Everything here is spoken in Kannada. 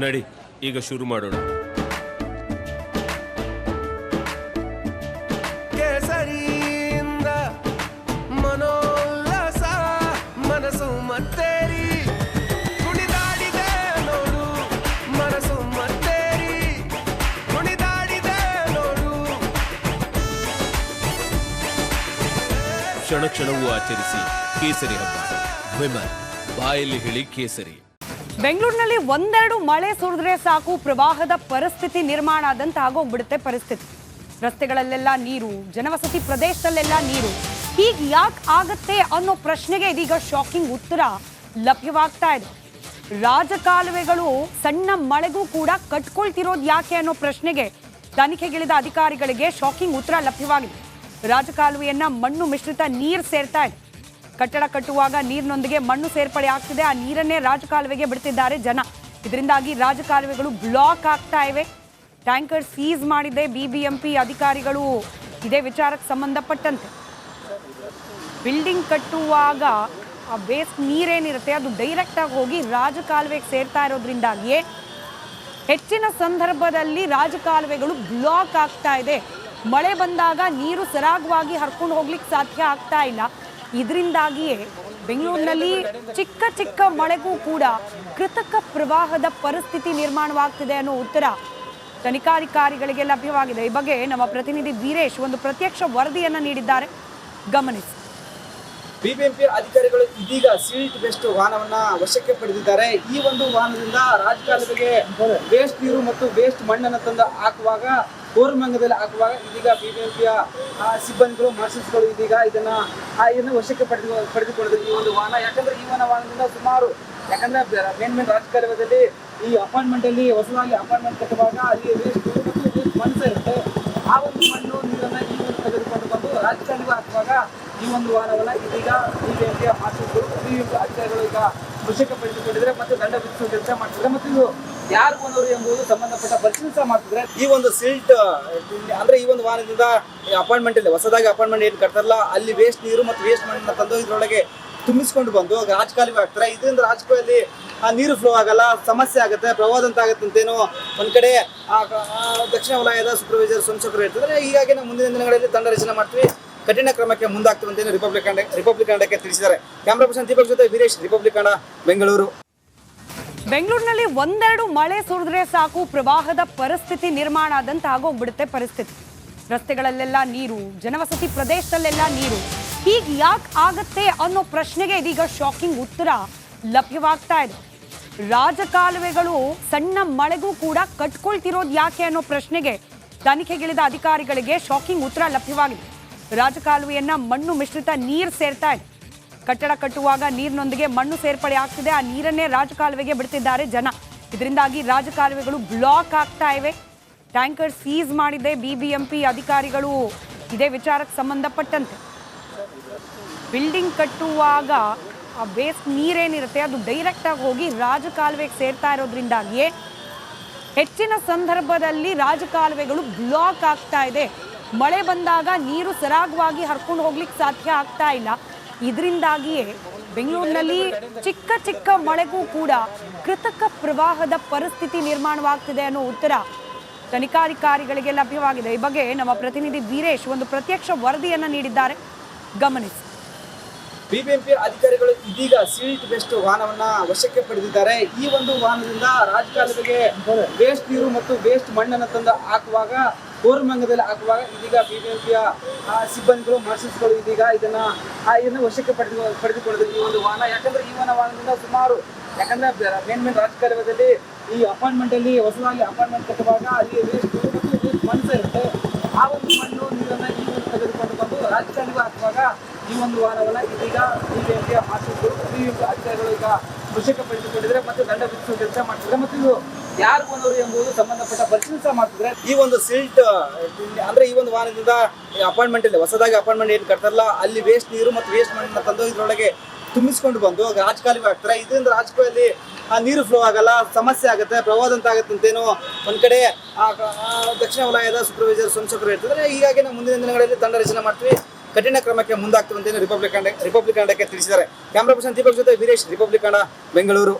ನಡಿ ಈಗ ಶುರು ಮಾಡೋಣ. ಕೇಸರಿಯಿಂದ ಮನೋಲ್ಲಾಸ ಮನಸ್ಸು ಮತ್ತೇರಿ ಕುಣಿದಾಡಿದೆ ನೋಡು, ಮನಸ್ಸು ಮತ್ತೇರಿ ಕುಣಿದಾಡಿದೆ ನೋಡು. ಕ್ಷಣ ಕ್ಷಣವೂ ಆಚರಿಸಿ ಕೇಸರಿ ಹಬ್ಬ. ವಿಮಲ್ ಬಾಯಲ್ಲಿ ಹೇಳಿ ಕೇಸರಿ. ಬೆಂಗಳೂರಿನಲ್ಲಿ ಒಂದೆರಡು ಮಳೆ ಸುರಿದ್ರೆ ಸಾಕು ಪ್ರವಾಹದ ಪರಿಸ್ಥಿತಿ ನಿರ್ಮಾಣ ಆದಂತ ಆಗೋಗ್ಬಿಡುತ್ತೆ ಪರಿಸ್ಥಿತಿ. ರಸ್ತೆಗಳಲ್ಲೆಲ್ಲ ನೀರು, ಜನವಸತಿ ಪ್ರದೇಶದಲ್ಲೆಲ್ಲ ನೀರು. ಹೀಗೆ ಯಾಕೆ ಆಗತ್ತೆ ಅನ್ನೋ ಪ್ರಶ್ನೆಗೆ ಇದೀಗ ಶಾಕಿಂಗ್ ಉತ್ತರ ಲಭ್ಯವಾಗ್ತಾ ಇದೆ. ರಾಜಕಾಲುವೆಗಳು ಸಣ್ಣ ಮಳೆಗೂ ಕೂಡ ಕಟ್ಕೊಳ್ತಿರೋದು ಯಾಕೆ ಅನ್ನೋ ಪ್ರಶ್ನೆಗೆ ತನಿಖೆಗಿಳಿದ ಅಧಿಕಾರಿಗಳಿಗೆ ಶಾಕಿಂಗ್ ಉತ್ತರ ಲಭ್ಯವಾಗಿದೆ. ರಾಜಕಾಲುವೆಯನ್ನ ಮಣ್ಣು ಮಿಶ್ರಿತ ನೀರು ಸೇರ್ತಾ ಇದೆ. ಕಟ್ಟಡ ಕಟ್ಟುವಾಗ ನೀರಿನೊಂದಿಗೆ ಮಣ್ಣು ಸೇರ್ಪಡೆ ಆಗ್ತಿದೆ. ಆ ನೀರನ್ನೇ ರಾಜಕಾಲುವೆಗೆ ಬಿಡ್ತಿದ್ದಾರೆ ಜನ. ಇದರಿಂದಾಗಿ ರಾಜಕಾಲುವೆಗಳು ಬ್ಲಾಕ್ ಆಗ್ತಾ ಇವೆ. ಟ್ಯಾಂಕರ್ ಸೀಸ್ ಮಾಡಿದೆ ಬಿಬಿಎಂಪಿ ಅಧಿಕಾರಿಗಳು. ಇದೇ ವಿಚಾರಕ್ಕೆ ಸಂಬಂಧಪಟ್ಟಂತೆ ಬಿಲ್ಡಿಂಗ್ ಕಟ್ಟುವಾಗ ಆ ವೇಸ್ಟ್ ನೀರೇನಿರುತ್ತೆ ಅದು ಡೈರೆಕ್ಟ್ ಆಗಿ ಹೋಗಿ ರಾಜಕಾಲುವೆಗೆ ಸೇರ್ತಾ ಇರೋದ್ರಿಂದಾಗಿಯೇ ಹೆಚ್ಚಿನ ಸಂದರ್ಭದಲ್ಲಿ ರಾಜಕಾಲುವೆಗಳು ಬ್ಲಾಕ್ ಆಗ್ತಾ ಇದೆ. ಮಳೆ ಬಂದಾಗ ನೀರು ಸರಾಗವಾಗಿ ಹರ್ಕೊಂಡು ಹೋಗ್ಲಿಕ್ಕೆ ಸಾಧ್ಯ ಆಗ್ತಾ ಇಲ್ಲ. ಇದರಿಂದಾಗಿಯೇ ಬೆಂಗಳೂರಿನಲ್ಲಿ ಚಿಕ್ಕ ಚಿಕ್ಕ ಮಳೆಗೂ ಕೂಡ ಕೃತಕ ಪ್ರವಾಹದ ಪರಿಸ್ಥಿತಿ ನಿರ್ಮಾಣವಾಗ್ತಿದೆ ಅನ್ನೋ ಉತ್ತರ ತನಿಖಾಧಿಕಾರಿಗಳಿಗೆ ಲಭ್ಯವಾಗಿದೆ. ಈ ಬಗ್ಗೆ ನಮ್ಮ ಪ್ರತಿನಿಧಿ ವೀರೇಶ್ ಒಂದು ಪ್ರತ್ಯಕ್ಷ ವರದಿಯನ್ನ ನೀಡಿದ್ದಾರೆ, ಗಮನಿಸಿ. ಬಿಬಿಎಂಪಿ ಅಧಿಕಾರಿಗಳು ಇದೀಗ ಸಿಲ್ಟ್ ವೇಸ್ಟ್ ವಾಹನವನ್ನ ವಶಕ್ಕೆ ಪಡೆದಿದ್ದಾರೆ. ಈ ಒಂದು ವಾಹನದಿಂದ ರಾಜಕಾಲುವೆಗೆ ವೇಸ್ಟ್ ನೀರು ಮತ್ತು ವೇಸ್ಟ್ ಮಣ್ಣನ್ನು ತಂದು ಹಾಕುವಾಗ, ಕೋರಮಂಗಲದಲ್ಲಿ ಹಾಕುವಾಗ ಇದೀಗ ಬಿಬಿಎಂಪಿಯ ಸಿಬ್ಬಂದಿಗಳು, ಮಾರ್ಷಲ್ಸ್ಗಳು ಇದೀಗ ಇದನ್ನು ವಶಕ್ಕೆ ಪಡೆದುಕೊಂಡಿದ್ದಾರೆ ಈ ಒಂದು ವಾಹನ. ಯಾಕಂದ್ರೆ ಈ ಒಂದು ವಾಹನದಿಂದ ಸುಮಾರು, ಯಾಕಂದ್ರೆ ಮೇನ್ ರಾಜಕಾಲುವೆದಲ್ಲಿ ಈ ಅಪಾರ್ಟ್ಮೆಂಟ್ ಅಲ್ಲಿ ಹೊಸದಾಗಿ ಅಪಾರ್ಟ್ಮೆಂಟ್ ಕಟ್ಟುವಾಗ ಅಲ್ಲಿ ವೇಸ್ಟ್ ನೀರು ಮತ್ತು ವೇಸ್ಟ್ ಮಣ್ಣು ಇರುತ್ತೆ. ಆ ಒಂದು ಮಣ್ಣು ನೀರನ್ನ ಈ ಒಂದು ತೆಗೆದುಕೊಂಡು ಬಂದು ರಾಜಕಾಲುವೆ ಹಾಕುವಾಗ ಈ ಒಂದು ವಾಹನವನ್ನ ಇದೀಗ ಬಿಬಿಎಂಪಿಯ ಮಾರ್ಷಲ್ಸ್ಗಳು, ಬಿಬಿಎಂಪಿ ಅಧಿಕಾರಿಗಳು ಈಗ ವಶಕ್ಕೆ ಪಡೆದುಕೊಂಡಿದ್ದಾರೆ ಮತ್ತು ದಂಡ ವಿಧಿಸುವ ಕೆಲಸ ಮಾಡ್ತಿದ್ದಾರೆ. ಮತ್ತು ಇದು ಯಾರು ಬಂದವರು ಎಂಬುದು ಸಂಬಂಧಪಟ್ಟ ಪರಿಶೀಲನೆ ಮಾಡ್ತಿದ್ರೆ ಈ ಒಂದು ಸಿಲ್ಟ್ ಅಂದ್ರೆ ಈ ಒಂದು ವಾಹನದಿಂದ ಅಪಾರ್ಟ್ಮೆಂಟ್ ಅಲ್ಲಿ ಹೊಸದಾಗಿ ಅಪಾರ್ಟ್ಮೆಂಟ್ ಏನು ಕಟ್ತಾರಲ್ಲ ಅಲ್ಲಿ ವೇಸ್ಟ್ ನೀರು ಮತ್ತು ವೇಸ್ಟ್ ಮಣ್ಣನ್ನ ತಂದು ಇದ್ರೊಳಗೆ ತುಂಬಿಸ್ಕೊಂಡು ಬಂದು ರಾಜಕಾಲುವೆ ಹಾಕ್ತಾರೆ. ಇದರಿಂದ ರಾಜಕಾಲುವೆಯಲ್ಲಿ ನೀರು ಫ್ಲೋ ಆಗಲ್ಲ, ಸಮಸ್ಯೆ ಆಗುತ್ತೆ, ಪ್ರವಾಹ ಅಂತ ಆಗುತ್ತೆ ಅಂತೇನೋ ಒಂದ್ ಕಡೆ ದಕ್ಷಿಣ ವಲಯದ ಸೂಪರ್ವೈಸರ್ ಸಂಸಕರು ಹೇಳ್ತಿದ್ರೆ. ಹೀಗಾಗಿ ನಾವು ಮುಂದಿನ ದಿನಗಳಲ್ಲಿ ತಂಡ ರಚನೆ ಮಾಡ್ತೀವಿ, ಕಠಿಣ ಕ್ರಮಕ್ಕೆ ಮುಂದಾಗ್ತೀವಿ ಅಂತ ರಿಪಬ್ಲಿಕ್ ಕನ್ನಡಕ್ಕೆ ತಿಳಿಸಿದ್ದಾರೆ. ಕ್ಯಾಮ್ರಾ ಪರ್ಸನ್ ದೀಪಕ್ ಜೊತೆ ವೀರೇಶ್, ರಿಪಬ್ಲಿಕ್ ಕನ್ನಡ, ಬೆಂಗಳೂರು. ಬೆಂಗಳೂರಿನಲ್ಲಿ ಒಂದೆರಡು ಮಳೆ ಸುರಿದ್ರೆ ಸಾಕು ಪ್ರವಾಹದ ಪರಿಸ್ಥಿತಿ ನಿರ್ಮಾಣ ಆದಂತ ಆಗೋಗ್ಬಿಡುತ್ತೆ ಪರಿಸ್ಥಿತಿ. ರಸ್ತೆಗಳಲ್ಲೆಲ್ಲ ನೀರು, ಜನವಸತಿ ಪ್ರದೇಶದಲ್ಲೆಲ್ಲ ನೀರು. ಹೀಗೆ ಯಾಕೆ ಆಗತ್ತೆ ಅನ್ನೋ ಪ್ರಶ್ನೆಗೆ ಇದೀಗ ಶಾಕಿಂಗ್ ಉತ್ತರ ಲಭ್ಯವಾಗ್ತಾ ಇದೆ. ರಾಜಕಾಲುವೆಗಳು ಸಣ್ಣ ಮಳೆಗೂ ಕೂಡ ಕಟ್ಕೊಳ್ತಿರೋದು ಯಾಕೆ ಅನ್ನೋ ಪ್ರಶ್ನೆಗೆ ತನಿಖೆಗಿಳಿದ ಅಧಿಕಾರಿಗಳಿಗೆ ಶಾಕಿಂಗ್ ಉತ್ತರ ಲಭ್ಯವಾಗಿದೆ. ರಾಜಕಾಲುವೆಯನ್ನ ಮಣ್ಣು ಮಿಶ್ರಿತ ನೀರು ಸೇರ್ತಾ ಇದೆ. ಕಟ್ಟಡ ಕಟ್ಟುವಾಗ ನೀರಿನೊಂದಿಗೆ ಮಣ್ಣು ಸೇರ್ಪಡೆ ಆಗ್ತಿದೆ. ಆ ನೀರನ್ನೇ ರಾಜಕಾಲುವೆಗೆ ಬಿಡ್ತಿದ್ದಾರೆ ಜನ. ಇದರಿಂದಾಗಿ ರಾಜಕಾಲುವೆಗಳು ಬ್ಲಾಕ್ ಆಗ್ತಾ ಇವೆ. ಟ್ಯಾಂಕರ್ ಸೀಸ್ ಮಾಡಿದೆ ಬಿಬಿಎಂಪಿ ಅಧಿಕಾರಿಗಳು. ಇದೇ ವಿಚಾರಕ್ಕೆ ಸಂಬಂಧಪಟ್ಟಂತೆ ಬಿಲ್ಡಿಂಗ್ ಕಟ್ಟುವಾಗ ಆ ವೇಸ್ಟ್ ನೀರೇನಿರುತ್ತೆ ಅದು ಡೈರೆಕ್ಟ್ ಆಗಿ ಹೋಗಿ ರಾಜಕಾಲುವೆಗೆ ಸೇರ್ತಾ ಇರೋದ್ರಿಂದಾಗಿಯೇ ಹೆಚ್ಚಿನ ಸಂದರ್ಭದಲ್ಲಿ ರಾಜಕಾಲುವೆಗಳು ಬ್ಲಾಕ್ ಆಗ್ತಾ ಇದೆ. ಮಳೆ ಬಂದಾಗ ನೀರು ಸರಾಗವಾಗಿ ಹರ್ಕೊಂಡು ಹೋಗ್ಲಿಕ್ಕೆ ಸಾಧ್ಯ ಆಗ್ತಾ ಇಲ್ಲ. ಇದರಿಂದಾಗಿಯೇ ಬೆಂಗಳೂರಿನಲ್ಲಿ ಚಿಕ್ಕ ಚಿಕ್ಕ ಮಳೆಗೂ ಕೂಡ ಕೃತಕ ಪ್ರವಾಹದ ಪರಿಸ್ಥಿತಿ ನಿರ್ಮಾಣವಾಗ್ತಿದೆ ಅನ್ನೋ ಉತ್ತರ ತನಿಖಾಧಿಕಾರಿಗಳಿಗೆ ಲಭ್ಯವಾಗಿದೆ. ಈ ಬಗ್ಗೆ ನಮ್ಮ ಪ್ರತಿನಿಧಿ ವೀರೇಶ್ ಒಂದು ಪ್ರತ್ಯಕ್ಷ ವರದಿಯನ್ನ ನೀಡಿದ್ದಾರೆ, ಗಮನಿಸಿ. ಬಿಬಿಎಂಪಿ ಅಧಿಕಾರಿಗಳು ಇದೀಗ ಸಿಲ್ಟ್ ವೇಸ್ಟ್ ವಾಹನವನ್ನ ವಶಕ್ಕೆ ಪಡೆದಿದ್ದಾರೆ. ಈ ಒಂದು ವಾಹನದಿಂದ ರಾಜಕಾಲುವೆಗೆ ವೇಸ್ಟ್ ನೀರು ಮತ್ತು ವೇಸ್ಟ್ ಮಣ್ಣನ್ನು ತಂದು ಹಾಕುವಾಗ, ಕೋರಮಂಗಲದಲ್ಲಿ ಹಾಕುವಾಗ ಇದೀಗ ಬಿಬಿಎಂಪಿಯ ಸಿಬ್ಬಂದಿಗಳು, ಮಾರ್ಷಲ್ಸ್ಗಳು ಇದೀಗ ಇದನ್ನು ವಶಕ್ಕೆ ಪಡೆದುಕೊಂಡಿದ್ದಾರೆ ಈ ಒಂದು ವಾಹನ. ಯಾಕಂದ್ರೆ ಈ ಒಂದು ವಾಹನದಿಂದ ಸುಮಾರು, ಯಾಕಂದ್ರೆ ಮೇನ್ ರಾಜಕಾಲುವೆದಲ್ಲಿ ಈ ಅಪಾರ್ಟ್ಮೆಂಟ್ ಅಲ್ಲಿ ಹೊಸದಾಗಿ ಅಪಾರ್ಟ್ಮೆಂಟ್ ಕಟ್ಟುವಾಗ ಅಲ್ಲಿ ವೇಸ್ಟ್ ನೀರು ಮತ್ತು ವೇಸ್ಟ್ ಮಣ್ಣು ಇರುತ್ತೆ. ಆ ಒಂದು ಮಣ್ಣು ನೀರನ್ನ ಈ ಒಂದು ತೆಗೆದುಕೊಂಡು ಬಂದು ರಾಜಕಾಲುವೆ ಹಾಕುವಾಗ ಈ ಒಂದು ವಾಹನವನ್ನ ಇದೀಗ ಬಿಬಿಎಂಪಿಯ ಮಾರ್ಷಲ್ಸ್ಗಳು, ಬಿಬಿಎಂಪಿ ಅಧಿಕಾರಿಗಳು ಈಗ ವಶಕ್ಕೆ ಪಡೆದುಕೊಂಡಿದ್ದಾರೆ ಮತ್ತು ದಂಡ ವಿಧಿಸುವ ಕೆಲಸ ಮಾಡ್ತಿದ್ದಾರೆ. ಮತ್ತು ಇದು ಯಾರು ಬಂದವರು ಎಂಬುದು ಸಂಬಂಧಪಟ್ಟ ಪರಿಶೀಲನೆ ಮಾಡ್ತಿದ್ರೆ ಈ ಒಂದು ಸಿಲ್ಟ್ ಅಂದ್ರೆ ಈ ಒಂದು ವಾಹನದಿಂದ ಅಪಾರ್ಟ್ಮೆಂಟ್ ಅಲ್ಲಿ ಹೊಸದಾಗಿ ಅಪಾರ್ಟ್ಮೆಂಟ್ ಏನು ಕಟ್ತಾರಲ್ಲ ಅಲ್ಲಿ ವೇಸ್ಟ್ ನೀರು ಮತ್ತು ವೇಸ್ಟ್ ಮಣ್ಣನ್ನ ತಂದು ಇದ್ರೊಳಗೆ ತುಂಬಿಸ್ಕೊಂಡು ಬಂದು ರಾಜಕಾಲುವೆ ಹಾಕ್ತಾರೆ. ಇದರಿಂದ ರಾಜಕಾಲುವೆಯಲ್ಲಿ ನೀರು ಫ್ಲೋ ಆಗಲ್ಲ, ಸಮಸ್ಯೆ ಆಗುತ್ತೆ, ಪ್ರವಾಹ ಅಂತ ಆಗುತ್ತೆ ಅಂತೇನೋ ಒಂದ್ ಕಡೆ ದಕ್ಷಿಣ ವಲಯದ ಸೂಪರ್ವೈಸರ್ ಸಂಸಕರು ಹೇಳ್ತಿದ್ರೆ. ಹೀಗಾಗಿ ನಾವು ಮುಂದಿನ ದಿನಗಳಲ್ಲಿ ತಂಡ ರಚನೆ ಮಾಡ್ತೀವಿ, ಕಠಿಣ ಕ್ರಮಕ್ಕೆ ಮುಂದಾಗ್ತೀವಿ ಅಂತ ರಿಪಬ್ಲಿಕ್ ಕನ್ನಡಕ್ಕೆ ತಿಳಿಸಿದ್ದಾರೆ. ಕ್ಯಾಮ್ರಾ ಪರ್ಸನ್ ದೀಪಕ್ ಜೊತೆ ವೀರೇಶ್, ರಿಪಬ್ಲಿಕ್ ಕನ್ನಡ, ಬೆಂಗಳೂರು.